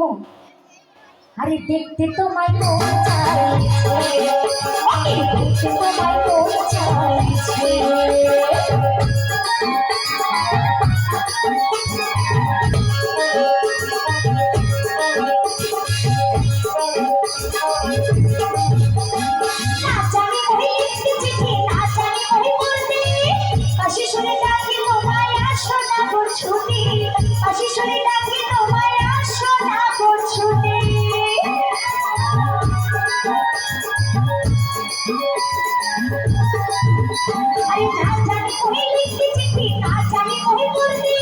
দেখো, আরে দেখতে তোমায় মন চাইছে, দেখতে তোমায় মন চাইছে। না জানি ওই লিখতে চিঠি, না জানি ওই বলতে, কাশি শুনে ডাকি তোমায় আসো না গো ছুটি, কাশি শুনে ডাকি তোমায় আসো না গো ছুটি। আরে না জানি ওই লিখতে চিঠি, না জানি ওই বলতে,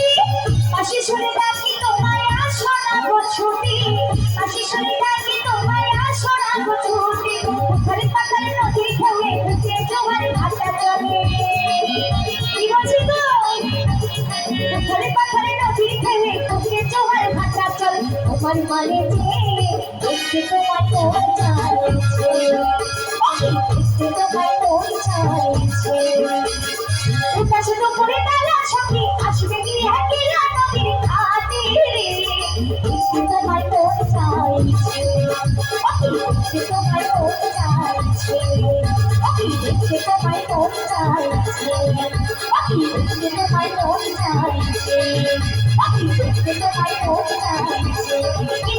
কাশি শুনে ডাকি তোমায় আসো না গো ছুটি, কাশি শুনে ডাকি তোমায় আসো না গো ছুটি। ঘরে পাতারে নদীর ঢেউয়ে বুকে জোয়ার ভাটা চলে, কি বলছি গো? ঘরে পাতারে নদীর ঢেউয়ে বুকে জোয়ার ভাটা চলে, তোমার মানে যে দেখতে তোমায় মন চাইছে, দেখতে তোমায় মন চাইছে। উঠা শুধু করে বেলা সঙ্গে আসবে কি একলা নদীর ঘাটে, দেখতে তোমায় মন চাইছে, দেখতে তোমায় মন চাইছে, দেখতে তোমায় মন চাইছে, দেখতে তোমায় মন চাইছে, দেখতে তোমায় মন চাইছে।